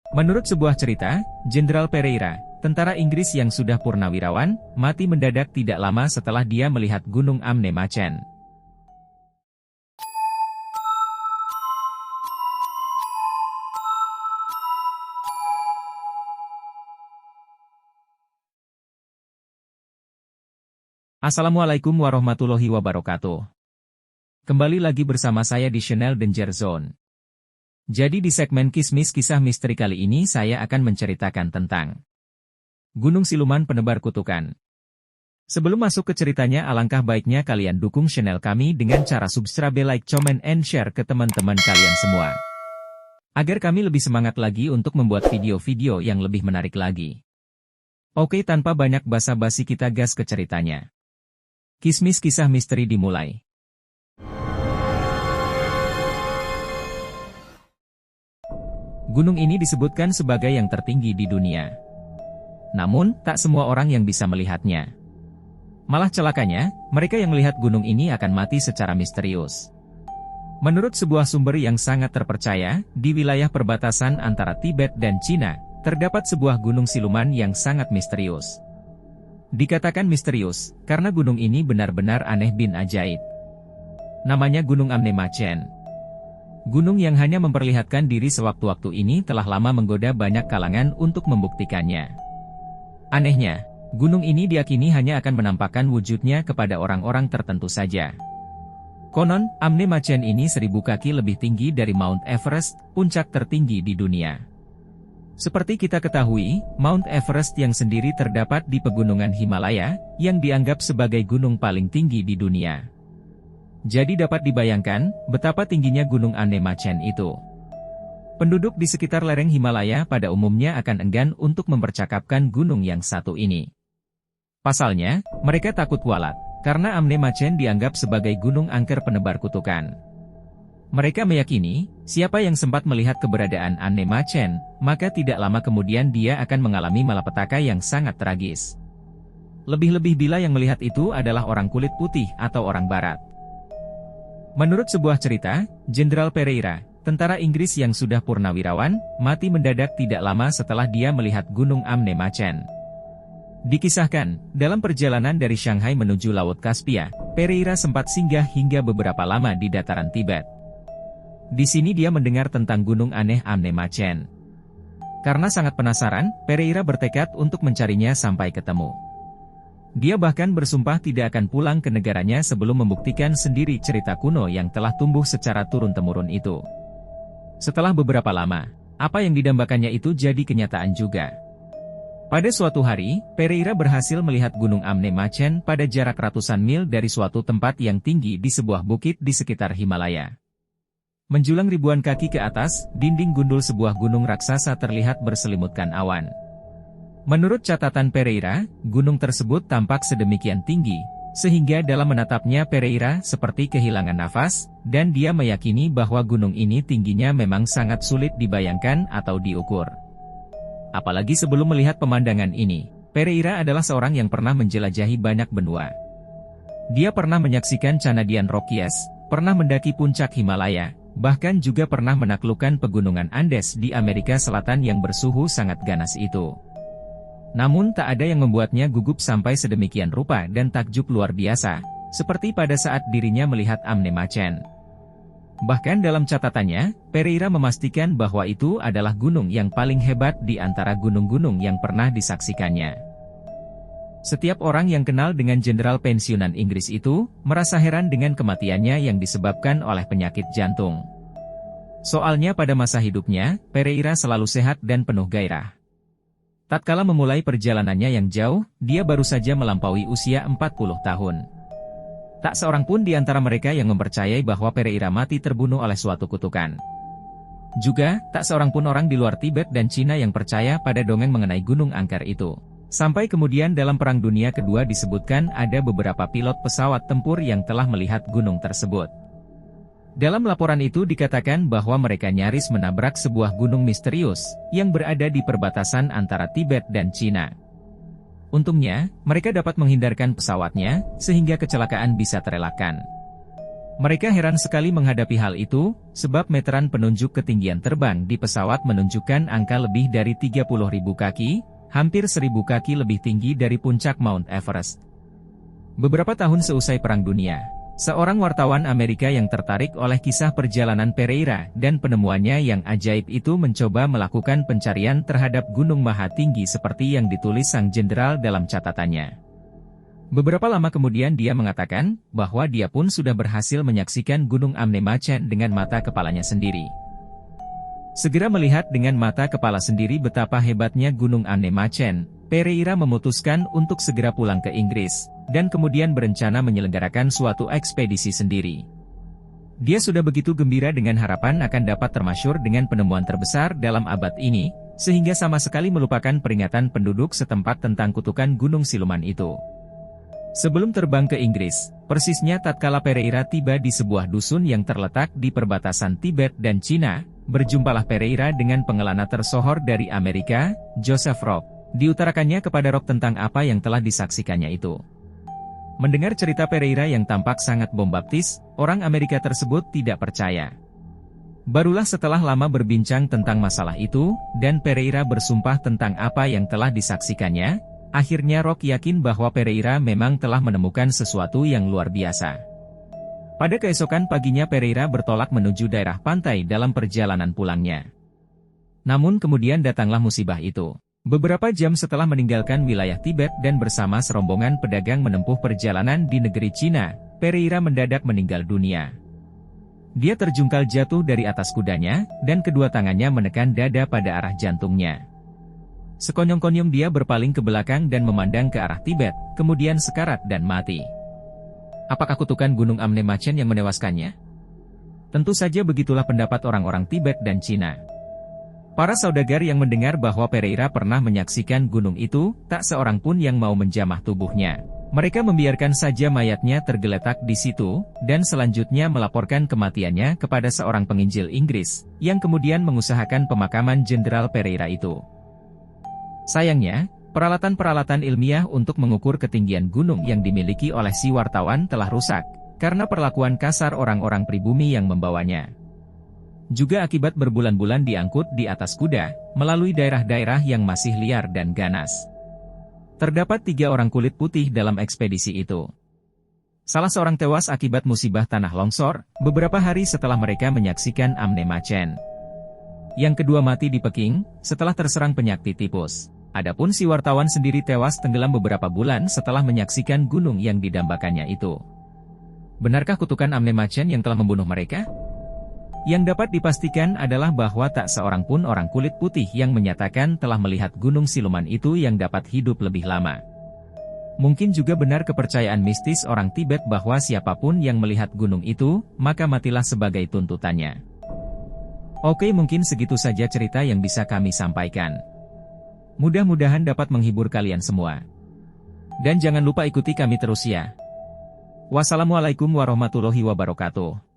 Menurut sebuah cerita, Jenderal Pereira, tentara Inggris yang sudah purnawirawan, mati mendadak tidak lama setelah dia melihat Gunung Amne Machen. Assalamualaikum warahmatullahi wabarakatuh. Kembali lagi bersama saya di channel Danger Zone. Jadi di segmen Kismis Kisah Misteri kali ini saya akan menceritakan tentang Gunung Siluman Penebar Kutukan. Sebelum masuk ke ceritanya, alangkah baiknya kalian dukung channel kami dengan cara subscribe, like, comment, and share ke teman-teman kalian semua. Agar kami lebih semangat lagi untuk membuat video-video yang lebih menarik lagi. Oke, tanpa banyak basa-basi kita gas ke ceritanya. Kismis Kisah Misteri dimulai. Gunung ini disebutkan sebagai yang tertinggi di dunia. Namun, tak semua orang yang bisa melihatnya. Malah celakanya, mereka yang melihat gunung ini akan mati secara misterius. Menurut sebuah sumber yang sangat terpercaya, di wilayah perbatasan antara Tibet dan Cina, terdapat sebuah gunung siluman yang sangat misterius. Dikatakan misterius, karena gunung ini benar-benar aneh bin ajaib. Namanya Gunung Amne Machen. Gunung yang hanya memperlihatkan diri sewaktu-waktu ini telah lama menggoda banyak kalangan untuk membuktikannya. Anehnya, gunung ini diyakini hanya akan menampakkan wujudnya kepada orang-orang tertentu saja. Konon, Amne Machen ini 1000 kaki lebih tinggi dari Mount Everest, puncak tertinggi di dunia. Seperti kita ketahui, Mount Everest yang sendiri terdapat di pegunungan Himalaya, yang dianggap sebagai gunung paling tinggi di dunia. Jadi dapat dibayangkan, betapa tingginya Gunung Amne Machen itu. Penduduk di sekitar lereng Himalaya pada umumnya akan enggan untuk mempercakapkan gunung yang satu ini. Pasalnya, mereka takut walat, karena Amne Machen dianggap sebagai gunung angker penebar kutukan. Mereka meyakini, siapa yang sempat melihat keberadaan Amne Machen, maka tidak lama kemudian dia akan mengalami malapetaka yang sangat tragis. Lebih-lebih bila yang melihat itu adalah orang kulit putih atau orang barat. Menurut sebuah cerita, Jenderal Pereira, tentara Inggris yang sudah purnawirawan, mati mendadak tidak lama setelah dia melihat Gunung Amne Machen. Dikisahkan, dalam perjalanan dari Shanghai menuju Laut Kaspia, Pereira sempat singgah hingga beberapa lama di dataran Tibet. Di sini dia mendengar tentang gunung aneh Amne Machen. Karena sangat penasaran, Pereira bertekad untuk mencarinya sampai ketemu. Dia bahkan bersumpah tidak akan pulang ke negaranya sebelum membuktikan sendiri cerita kuno yang telah tumbuh secara turun-temurun itu. Setelah beberapa lama, apa yang didambakannya itu jadi kenyataan juga. Pada suatu hari, Pereira berhasil melihat Gunung Amne Machen pada jarak ratusan mil dari suatu tempat yang tinggi di sebuah bukit di sekitar Himalaya. Menjulang ribuan kaki ke atas, dinding gundul sebuah gunung raksasa terlihat berselimutkan awan. Menurut catatan Pereira, gunung tersebut tampak sedemikian tinggi, sehingga dalam menatapnya Pereira seperti kehilangan nafas, dan dia meyakini bahwa gunung ini tingginya memang sangat sulit dibayangkan atau diukur. Apalagi sebelum melihat pemandangan ini, Pereira adalah seorang yang pernah menjelajahi banyak benua. Dia pernah menyaksikan Canadian Rockies, pernah mendaki puncak Himalaya, bahkan juga pernah menaklukkan pegunungan Andes di Amerika Selatan yang bersuhu sangat ganas itu. Namun tak ada yang membuatnya gugup sampai sedemikian rupa dan takjub luar biasa, seperti pada saat dirinya melihat Amne Machen. Bahkan dalam catatannya, Pereira memastikan bahwa itu adalah gunung yang paling hebat di antara gunung-gunung yang pernah disaksikannya. Setiap orang yang kenal dengan jenderal pensiunan Inggris itu, merasa heran dengan kematiannya yang disebabkan oleh penyakit jantung. Soalnya pada masa hidupnya, Pereira selalu sehat dan penuh gairah. Tatkala memulai perjalanannya yang jauh, dia baru saja melampaui usia 40 tahun. Tak seorang pun di antara mereka yang mempercayai bahwa Pereira mati terbunuh oleh suatu kutukan. Juga, tak seorang pun orang di luar Tibet dan Cina yang percaya pada dongeng mengenai gunung angker itu. Sampai kemudian dalam Perang Dunia Kedua disebutkan ada beberapa pilot pesawat tempur yang telah melihat gunung tersebut. Dalam laporan itu dikatakan bahwa mereka nyaris menabrak sebuah gunung misterius, yang berada di perbatasan antara Tibet dan Cina. Untungnya, mereka dapat menghindarkan pesawatnya, sehingga kecelakaan bisa terelakkan. Mereka heran sekali menghadapi hal itu, sebab meteran penunjuk ketinggian terbang di pesawat menunjukkan angka lebih dari 30.000 kaki, hampir 1.000 kaki lebih tinggi dari puncak Mount Everest. Beberapa tahun seusai Perang Dunia, seorang wartawan Amerika yang tertarik oleh kisah perjalanan Pereira dan penemuannya yang ajaib itu mencoba melakukan pencarian terhadap gunung maha tinggi seperti yang ditulis sang jenderal dalam catatannya. Beberapa lama kemudian dia mengatakan bahwa dia pun sudah berhasil menyaksikan Gunung Amnemachen dengan mata kepalanya sendiri. Segera melihat dengan mata kepala sendiri betapa hebatnya Gunung Amnemachen, Pereira memutuskan untuk segera pulang ke Inggris, dan kemudian berencana menyelenggarakan suatu ekspedisi sendiri. Dia sudah begitu gembira dengan harapan akan dapat termasyhur dengan penemuan terbesar dalam abad ini, sehingga sama sekali melupakan peringatan penduduk setempat tentang kutukan gunung siluman itu. Sebelum terbang ke Inggris, persisnya tatkala Pereira tiba di sebuah dusun yang terletak di perbatasan Tibet dan Cina, berjumpalah Pereira dengan pengelana tersohor dari Amerika, Joseph Rock. Diutarakannya kepada Rock tentang apa yang telah disaksikannya itu. Mendengar cerita Pereira yang tampak sangat bombastis, orang Amerika tersebut tidak percaya. Barulah setelah lama berbincang tentang masalah itu, dan Pereira bersumpah tentang apa yang telah disaksikannya, akhirnya Rock yakin bahwa Pereira memang telah menemukan sesuatu yang luar biasa. Pada keesokan paginya Pereira bertolak menuju daerah pantai dalam perjalanan pulangnya. Namun kemudian datanglah musibah itu. Beberapa jam setelah meninggalkan wilayah Tibet dan bersama serombongan pedagang menempuh perjalanan di negeri Cina, Pereira mendadak meninggal dunia. Dia terjungkal jatuh dari atas kudanya, dan kedua tangannya menekan dada pada arah jantungnya. Sekonyong-konyong dia berpaling ke belakang dan memandang ke arah Tibet, kemudian sekarat dan mati. Apakah kutukan Gunung Amnemachen yang menewaskannya? Tentu saja begitulah pendapat orang-orang Tibet dan Cina. Para saudagar yang mendengar bahwa Pereira pernah menyaksikan gunung itu, tak seorang pun yang mau menjamah tubuhnya. Mereka membiarkan saja mayatnya tergeletak di situ, dan selanjutnya melaporkan kematiannya kepada seorang penginjil Inggris, yang kemudian mengusahakan pemakaman Jenderal Pereira itu. Sayangnya, peralatan-peralatan ilmiah untuk mengukur ketinggian gunung yang dimiliki oleh si wartawan telah rusak, karena perlakuan kasar orang-orang pribumi yang membawanya. Juga akibat berbulan-bulan diangkut di atas kuda, melalui daerah-daerah yang masih liar dan ganas. Terdapat 3 orang kulit putih dalam ekspedisi itu. Salah seorang tewas akibat musibah tanah longsor, beberapa hari setelah mereka menyaksikan Amnemachen. Yang kedua mati di Peking, setelah terserang penyakit tipus. Adapun si wartawan sendiri tewas tenggelam beberapa bulan setelah menyaksikan gunung yang didambakannya itu. Benarkah kutukan Amnemachen yang telah membunuh mereka? Yang dapat dipastikan adalah bahwa tak seorang pun orang kulit putih yang menyatakan telah melihat gunung siluman itu yang dapat hidup lebih lama. Mungkin juga benar kepercayaan mistis orang Tibet bahwa siapapun yang melihat gunung itu, maka matilah sebagai tuntutannya. Oke, mungkin segitu saja cerita yang bisa kami sampaikan. Mudah-mudahan dapat menghibur kalian semua. Dan jangan lupa ikuti kami terus ya. Wassalamualaikum warahmatullahi wabarakatuh.